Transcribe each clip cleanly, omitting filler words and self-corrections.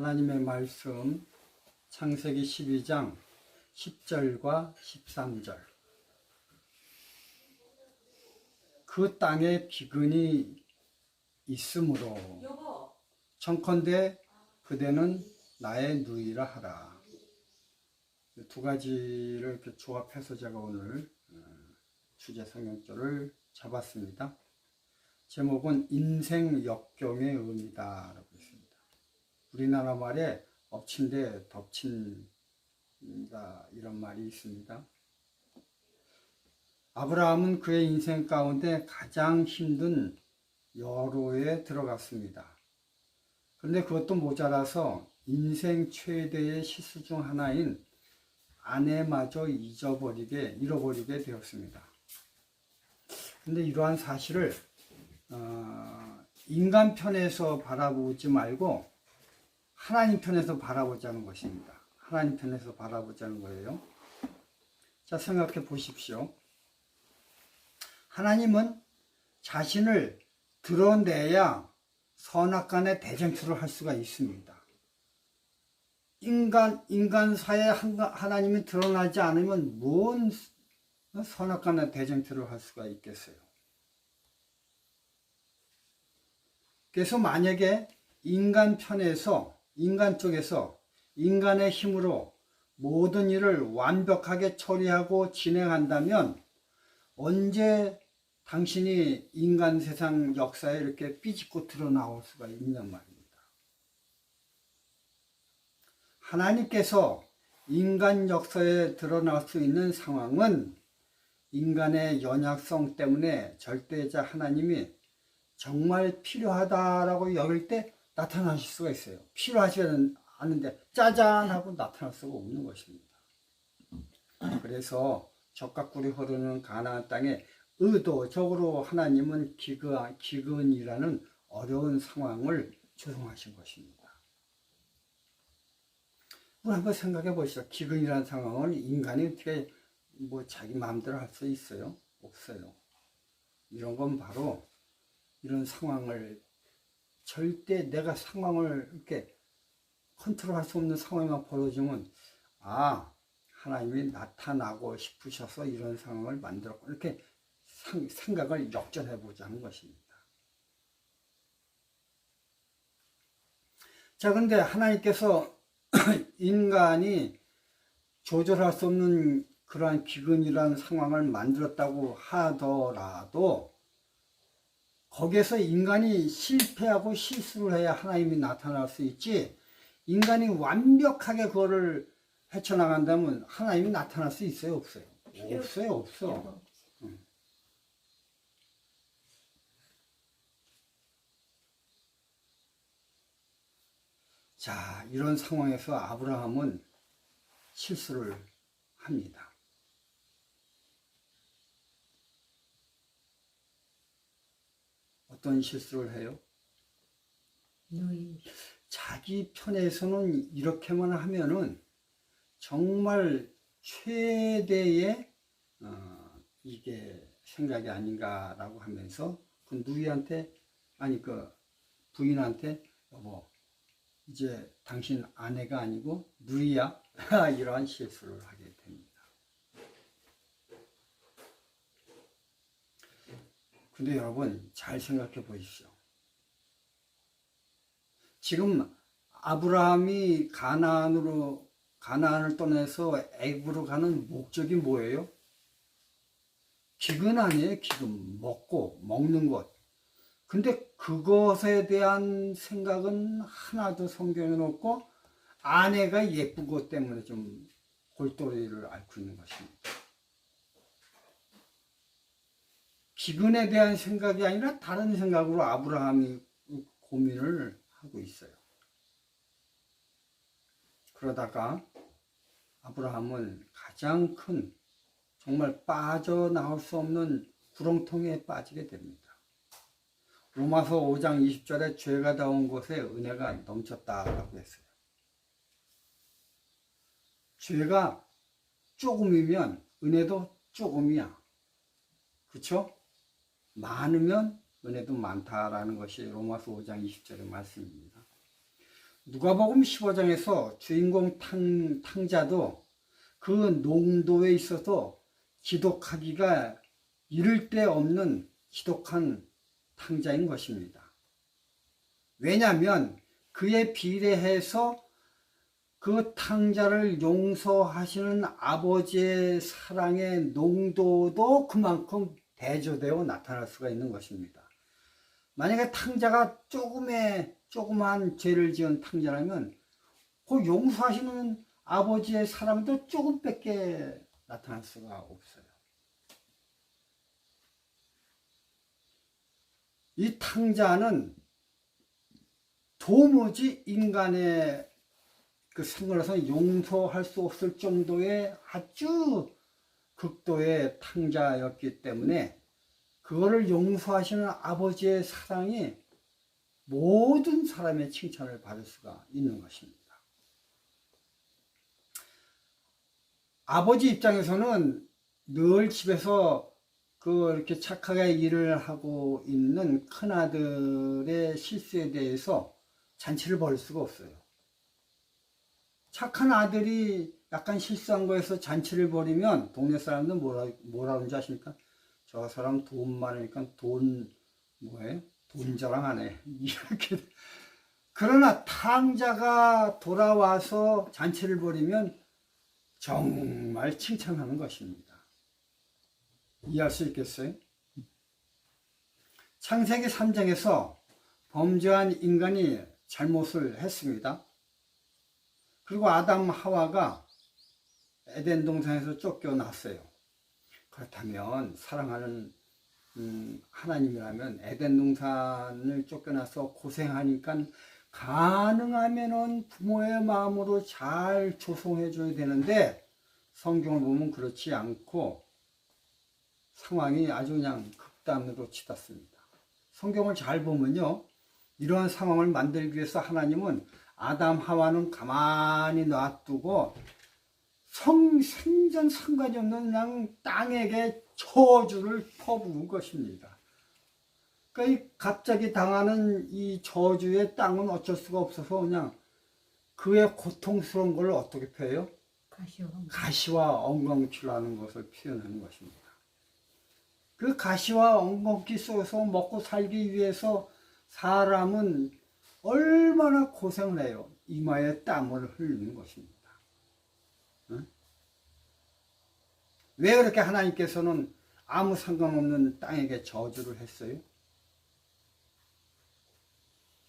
하나님의 말씀 창세기 12장 10절과 13절. 그 땅에 기근이 있으므로 청컨대 그대는 나의 누이라 하라. 두 가지를 이렇게 조합해서 제가 오늘 주제 성경절을 잡았습니다. 제목은 인생 역경의 의미다 라고 했습니다. 우리나라 말에 엎친 데 덮친다 이런 말이 있습니다. 아브라함은 그의 인생 가운데 가장 힘든 여로에 들어갔습니다. 그런데 그것도 모자라서 인생 최대의 실수 중 하나인 아내마저 잃어버리게 되었습니다. 그런데 이러한 사실을 인간 편에서 바라보지 말고 하나님 편에서 바라보자는 것입니다. 하나님 편에서 바라보자는 거예요. 자, 생각해 보십시오. 하나님은 자신을 드러내야 선악간의 대쟁투를 할 수가 있습니다. 인간사에 하나님이 드러나지 않으면 뭔 선악간의 대쟁투를 할 수가 있겠어요. 그래서 만약에 인간 쪽에서 인간의 힘으로 모든 일을 완벽하게 처리하고 진행한다면 언제 당신이 인간 세상 역사에 이렇게 삐집고 드러나올 수가 있냔 말입니다. 하나님께서 인간 역사에 드러날 수 있는 상황은 인간의 연약성 때문에 절대자 하나님이 정말 필요하다라고 여길 때 나타나실 수가 있어요. 필요하지 않은데 짜잔 하고 나타날 수가 없는 것입니다. 그래서 적각꿀이 흐르는 가나안 땅에 의도적으로 하나님은 기근이라는 어려운 상황을 조성하신 것입니다. 우리 한번 생각해 보시죠. 기근이라는 상황을 인간이 어떻게 자기 마음대로 할 수 있어요? 없어요. 이런 건 바로 이런 상황을 절대 내가 상황을 이렇게 컨트롤할 수 없는 상황만 벌어지면 하나님이 나타나고 싶으셔서 이런 상황을 만들었고 이렇게 생각을 역전해 보자는 것입니다. 자, 그런데 하나님께서 인간이 조절할 수 없는 그러한 기근이라는 상황을 만들었다고 하더라도 거기에서 인간이 실패하고 실수를 해야 하나님이 나타날 수 있지, 인간이 완벽하게 그거를 헤쳐나간다면 하나님이 나타날 수 있어요? 없어요? 없어. 자, 이런 상황에서 아브라함은 실수를 합니다. 어떤 실수를 해요? 자기 편에서는 이렇게만 하면은 정말 최대의 이게 생각이 아닌가라고 하면서 그 누이한테 그 부인한테 여보 이제 당신 아내가 아니고 누이야 이러한 실수를 하게 됩니다. 근데 여러분 잘 생각해 보십시오. 지금 아브라함이 가나안을 떠나서 애굽으로 가는 목적이 뭐예요? 기근 아니에요? 기근. 먹는 것. 근데 그것에 대한 생각은 하나도 성경에 없고 아내가 예쁜 것 때문에 좀 골똘히를 앓고 있는 것입니다. 기근에 대한 생각이 아니라 다른 생각으로 아브라함이 고민을 하고 있어요. 그러다가 아브라함은 가장 큰 정말 빠져나올 수 없는 구렁텅이에 빠지게 됩니다. 로마서 5장 20절에 죄가 닿은 곳에 은혜가 넘쳤다라고 했어요. 죄가 조금이면 은혜도 조금이야. 그렇죠? 많으면 은혜도 많다라는 것이 로마서 5장 20절의 말씀입니다. 누가복음 15장에서 주인공 탕자도 그 농도에 있어서 지독하기가 이를 데 없는 지독한 탕자인 것입니다. 왜냐하면 그에 비례해서 그 탕자를 용서하시는 아버지의 사랑의 농도도 그만큼 대조되어 나타날 수가 있는 것입니다. 만약에 탕자가 조그만 죄를 지은 탕자라면 그 용서하시는 아버지의 사랑도 조금밖에 나타날 수가 없어요. 이 탕자는 도무지 인간의 그 생각에서 용서할 수 없을 정도의 아주 극도의 탕자였기 때문에 그거를 용서하시는 아버지의 사랑이 모든 사람의 칭찬을 받을 수가 있는 것입니다. 아버지 입장에서는 늘 집에서 이렇게 착하게 일을 하고 있는 큰아들의 실수에 대해서 잔치를 벌일 수가 없어요. 착한 아들이 약간 실수한 거에서 잔치를 벌이면 동네 사람들 뭐라 그러는지 아십니까? 저 사람 돈 많으니까 돈 자랑하네. 이렇게. 그러나 탕자가 돌아와서 잔치를 벌이면 정말 칭찬하는 것입니다. 이해할 수 있겠어요? 창세기 3장에서 범죄한 인간이 잘못을 했습니다. 그리고 아담 하와가 에덴 동산에서 쫓겨났어요. 그렇다면 사랑하는 하나님이라면 에덴 동산을 쫓겨나서 고생하니까 가능하면은 부모의 마음으로 잘 조성해 줘야 되는데 성경을 보면 그렇지 않고 상황이 아주 그냥 극단으로 치닫습니다. 성경을 잘 보면요, 이러한 상황을 만들기 위해서 하나님은 아담 하와는 가만히 놔두고 생전 상관이 없는 그냥 땅에게 저주를 퍼부은 것입니다. 그러니까 갑자기 당하는 이 저주의 땅은 어쩔 수가 없어서 그냥 그의 고통스러운 걸 어떻게 표해요? 가시와 엉겅퀴라는 것을 표현하는 것입니다. 그 가시와 엉겅퀴 속에서 먹고 살기 위해서 사람은 얼마나 고생을 해요. 이마에 땀을 흘리는 것입니다. 응? 왜 그렇게 하나님께서는 아무 상관없는 땅에게 저주를 했어요?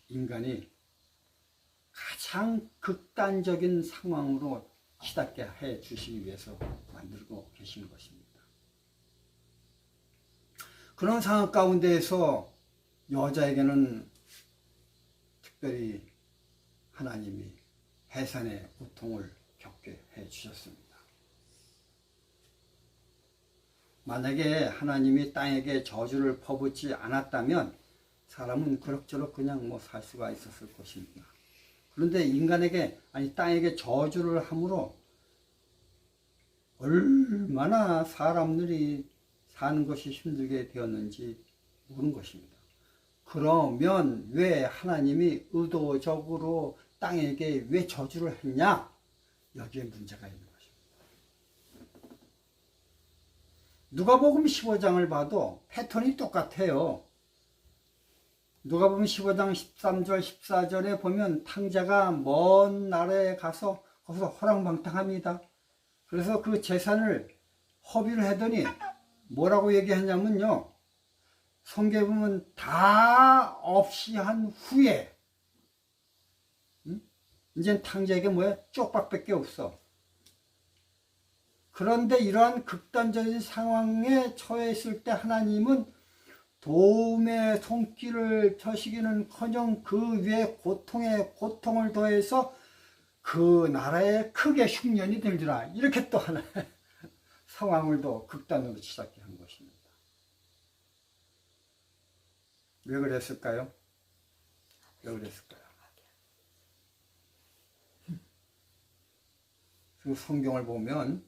인간이 가장 극단적인 상황으로 치닫게 해 주시기 위해서 만들고 계시는 것입니다. 그런 상황 가운데에서 여자에게는 특별히 하나님이 해산의 고통을 겪게 해 주셨습니다. 만약에 하나님이 땅에게 저주를 퍼붓지 않았다면 사람은 그럭저럭 그냥 살 수가 있었을 것입니다. 그런데 땅에게 저주를 함으로 얼마나 사람들이 사는 것이 힘들게 되었는지 모르는 것입니다. 그러면 왜 하나님이 의도적으로 땅에게 왜 저주를 했냐? 여기에 문제가 있는 것입니다. 누가복음 15장을 봐도 패턴이 똑같아요. 누가복음 15장 13절 14절에 보면 탕자가 먼 나라에 가서 거기서 호랑방탕합니다. 그래서 그 재산을 허비를 하더니 뭐라고 얘기하냐면요, 성경에 보면 다 없이 한 후에 이젠 탕자에게 쪽박밖에 없어. 그런데 이러한 극단적인 상황에 처해 있을 때 하나님은 도움의 손길을 펴시기는커녕 그 위에 고통을 더해서 그 나라에 크게 흉년이 들더라. 이렇게 또 하나 상황을 더 극단으로 치닫게 한 것입니다. 왜 그랬을까요? 왜 그랬을까요? 그 성경을 보면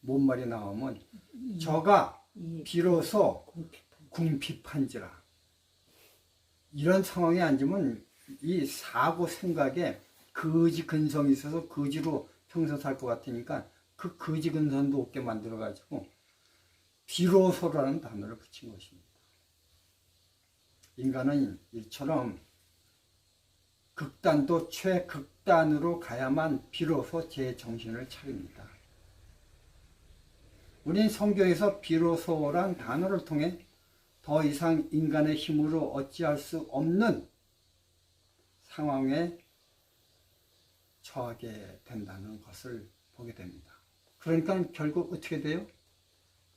뭔 말이 나오면 저가 비로소 궁핍한지라, 이런 상황에 앉으면 이 사고 생각에 거지 근성이 있어서 거지로 평생 살 것 같으니까 그 거지 근성도 없게 만들어 가지고 비로소라는 단어를 붙인 것입니다. 인간은 이처럼 극단도 최극단으로 가야만 비로소 제 정신을 차립니다. 우린 성경에서 비로소란 단어를 통해 더 이상 인간의 힘으로 어찌할 수 없는 상황에 처하게 된다는 것을 보게 됩니다. 그러니까 결국 어떻게 돼요?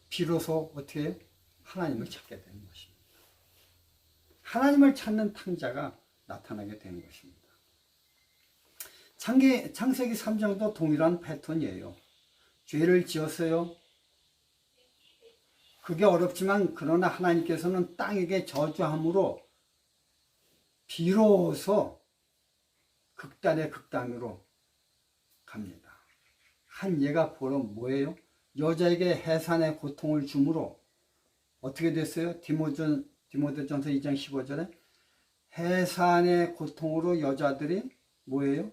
비로소 어떻게 해요? 하나님을 찾게 되는 것입니다. 하나님을 찾는 탕자가 나타나게 되는 것입니다. 창세기 3장도 동일한 패턴이에요. 죄를 지었어요. 그게 어렵지만 그러나 하나님께서는 땅에게 저주함으로 비로소 극단의 극단으로 갑니다. 한 예가 보러 뭐예요? 여자에게 해산의 고통을 주므로 어떻게 됐어요? 디모데전서 2장 15절에 해산의 고통으로 여자들이 뭐예요?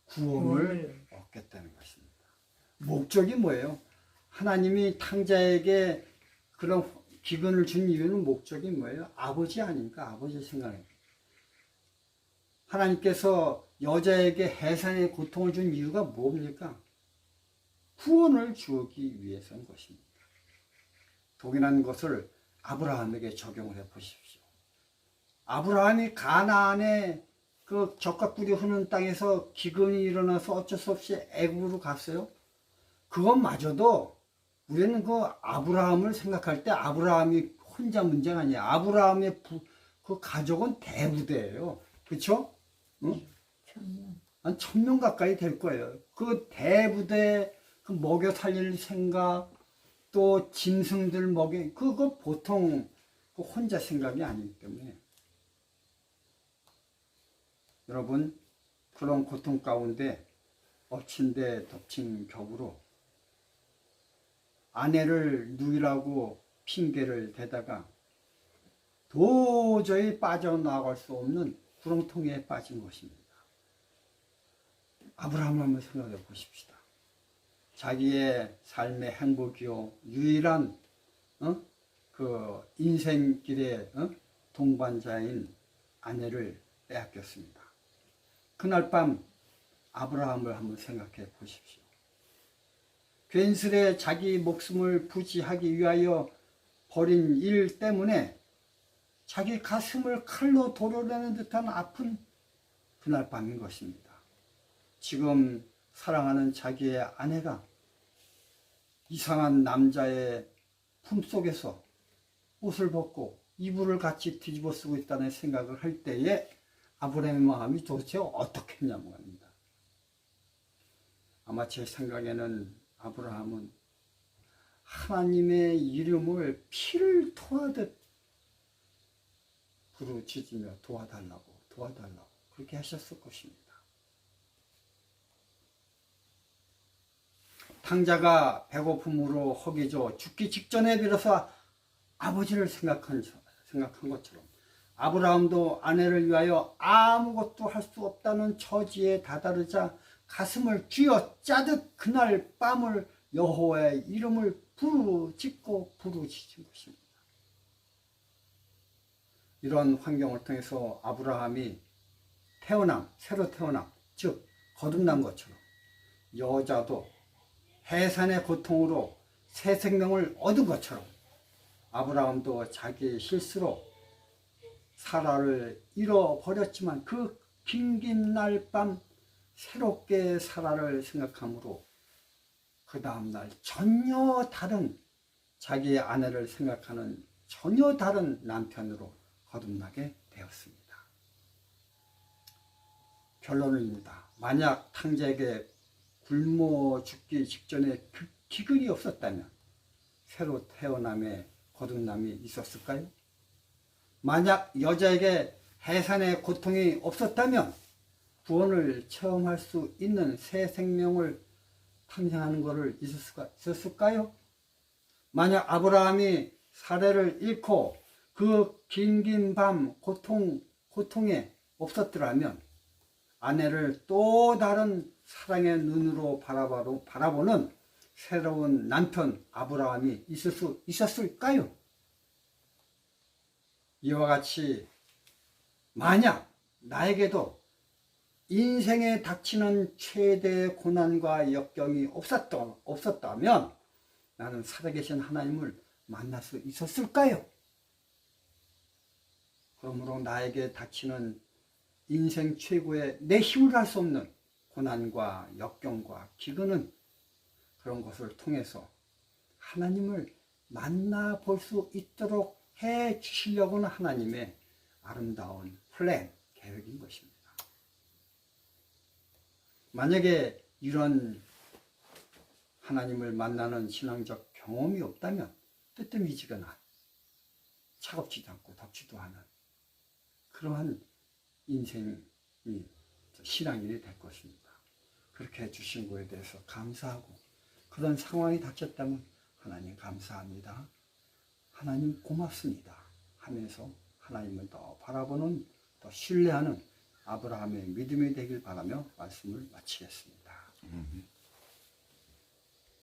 구원을 얻겠다는 것입니다. 목적이 뭐예요? 하나님이 탕자에게 그런 기근을 준 이유는 목적이 뭐예요? 아버지 아닙니까? 아버지 생각에. 하나님께서 여자에게 해산의 고통을 준 이유가 뭡니까? 구원을 주기 위해서인 것입니다. 동일한 것을 아브라함에게 적용을 해 보십시오. 아브라함이 가나안의 그 적과 꿀이 흐르는 땅에서 기근이 일어나서 어쩔 수 없이 애굽으로 갔어요. 그것마저도 우리는 그 아브라함을 생각할 때 아브라함이 혼자 문제가 아니에요. 아브라함의 그 가족은 대부대예요. 그렇죠? 응? 한 1000명 가까이 될 거예요. 그 대부대 그 먹여 살릴 생각 또 짐승들 먹여 그거 보통 그 혼자 생각이 아니기 때문에 여러분 그런 고통 가운데 엎친 데 덮친 격으로 아내를 누이라고 핑계를 대다가 도저히 빠져나갈 수 없는 구렁텅이에 빠진 것입니다. 아브라함을 한번 생각해 보십시다. 자기의 삶의 행복이요 유일한 그 인생길의 동반자인 아내를 빼앗겼습니다. 그날 밤 아브라함을 한번 생각해 보십시오. 괜스레 자기 목숨을 부지하기 위하여 벌인 일 때문에 자기 가슴을 칼로 도려내는 듯한 아픈 그날 밤인 것입니다. 지금 사랑하는 자기의 아내가 이상한 남자의 품속에서 옷을 벗고 이불을 같이 뒤집어 쓰고 있다는 생각을 할 때에 아브라함의 마음이 도대체 어떻게 했냐고 합니다. 아마 제 생각에는 아브라함은 하나님의 이름을 피를 토하듯 부르짖으며 도와달라고 그렇게 하셨을 것입니다. 탕자가 배고픔으로 허기져 죽기 직전에 비로소 아버지를 생각한 것처럼 아브라함도 아내를 위하여 아무것도 할 수 없다는 처지에 다다르자 가슴을 쥐어 짜듯 그날 밤을 여호와의 이름을 부르짖은 것입니다. 이런 환경을 통해서 아브라함이 새로 태어남, 즉 거듭난 것처럼 여자도 해산의 고통으로 새 생명을 얻은 것처럼 아브라함도 자기의 실수로 사라를 잃어버렸지만 그 긴긴 날 밤 새롭게 사라를 생각함으로 그 다음날 전혀 다른 자기의 아내를 생각하는 전혀 다른 남편으로 거듭나게 되었습니다. 결론입니다. 만약 탕자에게 굶어 죽기 직전에 기근이 없었다면 새로 태어남의 거듭남이 있었을까요? 만약 여자에게 해산의 고통이 없었다면 구원을 체험할 수 있는 새 생명을 탄생하는 것을 있었을까요? 만약 아브라함이 사례를 잃고 그 긴긴 밤 고통에 없었더라면 아내를 또 다른 사랑의 눈으로 바라보는 새로운 남편 아브라함이 있을 수 있었을까요? 이와 같이 만약 나에게도 인생에 닥치는 최대의 고난과 역경이 없었다면 나는 살아계신 하나님을 만날 수 있었을까요? 그러므로 나에게 닥치는 인생 최고의 내 힘으로 할 수 없는 고난과 역경과 기근은 그런 것을 통해서 하나님을 만나볼 수 있도록 해 주시려고는 하나님의 아름다운 플랜, 계획인 것입니다. 만약에 이런 하나님을 만나는 신앙적 경험이 없다면 뜨뜻미지근한 차갑지도 않고 덥지도 않은 그러한 인생이 신앙인이 될 것입니다. 그렇게 해주신 것에 대해서 감사하고 그런 상황이 닥쳤다면 하나님 감사합니다. 하나님 고맙습니다 하면서 하나님을 더 바라보는 더 신뢰하는 아브라함의 믿음이 되길 바라며 말씀을 마치겠습니다.